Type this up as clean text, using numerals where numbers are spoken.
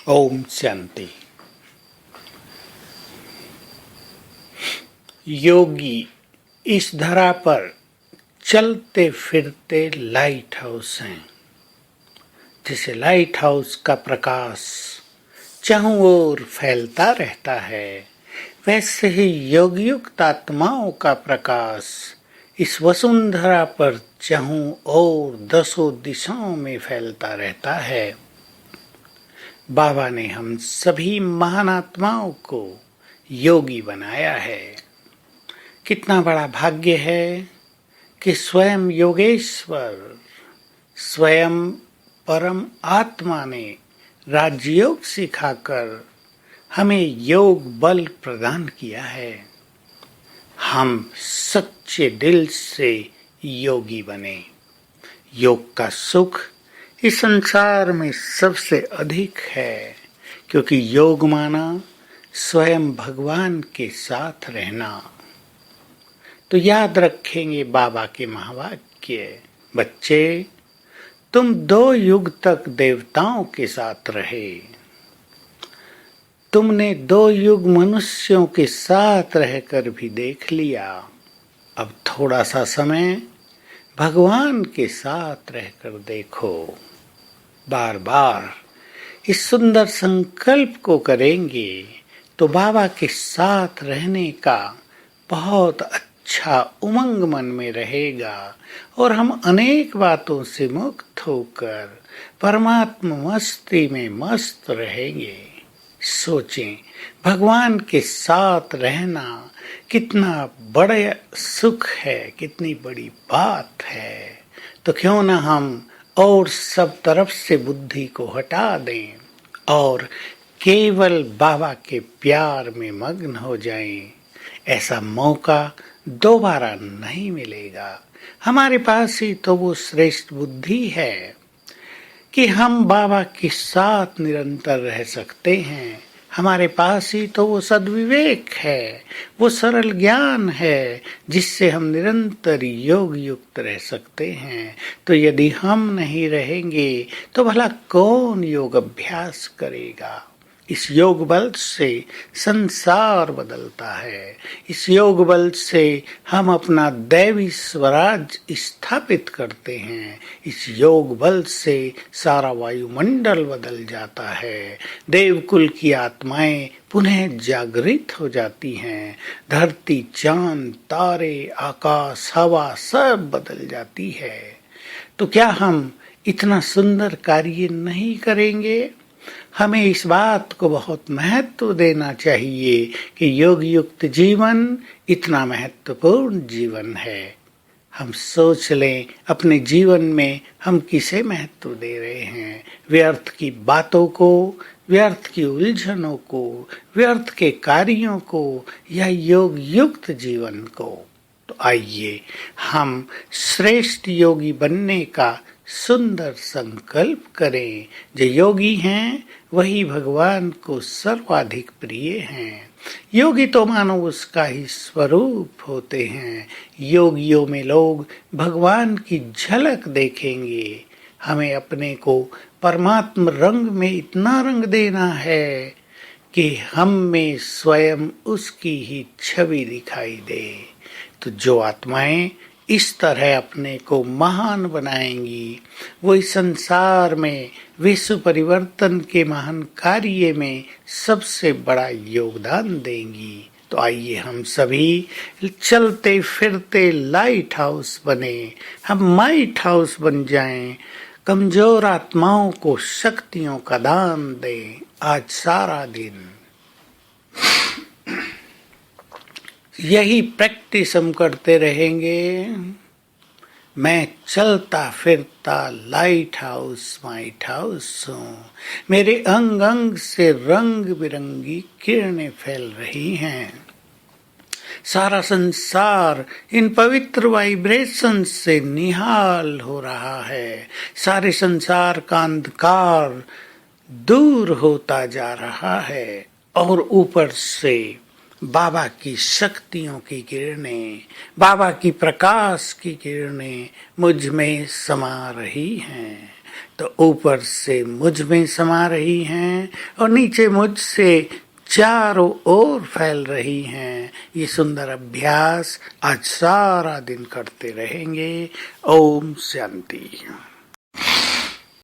ओम शांति। योगी इस धरा पर चलते फिरते लाइट हाउस हैं। जैसे लाइट हाउस का प्रकाश चारों ओर फैलता रहता है, वैसे ही योगयुक्त आत्माओं का प्रकाश इस वसुंधरा पर चारों ओर दसों दिशाओं में फैलता रहता है। बाबा ने हम सभी महान आत्माओं को योगी बनाया है। कितना बड़ा भाग्य है कि स्वयं योगेश्वर, स्वयं परम आत्मा ने राजयोग सिखाकर हमें योग बल प्रदान किया है। हम सच्चे दिल से योगी बने। योग का सुख इस संसार में सबसे अधिक है, क्योंकि योग माना स्वयं भगवान के साथ रहना। तो याद रखेंगे बाबा के महावाक्य, बच्चे तुम 2 युग तक देवताओं के साथ रहे, तुमने 2 युग मनुष्यों के साथ रहकर भी देख लिया। अब थोड़ा सा समय भगवान के साथ रहकर देखो। बार बार इस सुंदर संकल्प को करेंगे तो बाबा के साथ रहने का बहुत अच्छा उमंग मन में रहेगा और हम अनेक बातों से मुक्त होकर परमात्मा मस्ती में मस्त रहेंगे। सोचें, भगवान के साथ रहना कितना बड़ा सुख है, कितनी बड़ी बात है। तो क्यों ना हम और सब तरफ से बुद्धि को हटा दें और केवल बाबा के प्यार में मग्न हो जाएं। ऐसा मौका दोबारा नहीं मिलेगा। हमारे पास ही तो वो श्रेष्ठ बुद्धि है कि हम बाबा के साथ निरंतर रह सकते हैं। हमारे पास ही तो वो सद्विवेक है, वो सरल ज्ञान है जिससे हम निरंतर योग युक्त रह सकते हैं। तो यदि हम नहीं रहेंगे तो भला कौन योग अभ्यास करेगा। इस योग बल से संसार बदलता है। इस योग बल से हम अपना दैवी स्वराज स्थापित करते हैं। इस योग बल से सारा वायुमंडल बदल जाता है। देवकुल की आत्माएं पुनः जागृत हो जाती हैं। धरती, चांद, तारे, आकाश, हवा सब बदल जाती है। तो क्या हम इतना सुंदर कार्य नहीं करेंगे? हमें इस बात को बहुत महत्व देना चाहिए कि योग युक्त जीवन इतना महत्वपूर्ण जीवन है। हम सोच लें अपने जीवन में हम किसे महत्व दे रहे हैं। व्यर्थ की बातों को, व्यर्थ की उलझनों को, व्यर्थ के कार्यों को या योग युक्त जीवन को। तो आइए हम श्रेष्ठ योगी बनने का सुंदर संकल्प करें। जो योगी हैं वही भगवान को सर्वाधिक प्रिय हैं। योगी तो मानो उसका ही स्वरूप होते हैं। योगियों में लोग भगवान की झलक देखेंगे। हमें अपने को परमात्मा रंग में इतना रंग देना है कि हम में स्वयं उसकी ही छवि दिखाई दे। तो जो आत्माएं इस तरह अपने को महान बनाएंगी, वो इस संसार में विश्व परिवर्तन के महान कार्य में सबसे बड़ा योगदान देंगी। तो आइए हम सभी चलते फिरते लाइट हाउस बने, हम माइट हाउस बन जाएं, कमजोर आत्माओं को शक्तियों का दान दें। आज सारा दिन यही प्रैक्टिस हम करते रहेंगे। मैं चलता फिरता लाइट हाउस माइट हाउस हूँ। मेरे अंग अंग से रंग बिरंगी किरणें फैल रही हैं। सारा संसार इन पवित्र वाइब्रेशन से निहाल हो रहा है। सारे संसार का अंधकार दूर होता जा रहा है और ऊपर से बाबा की शक्तियों की किरणें, बाबा की प्रकाश की किरणें मुझ में समा रही हैं। तो ऊपर से मुझ में समा रही हैं और नीचे मुझसे चारों ओर फैल रही हैं। ये सुंदर अभ्यास आज सारा दिन करते रहेंगे। ओम शांति।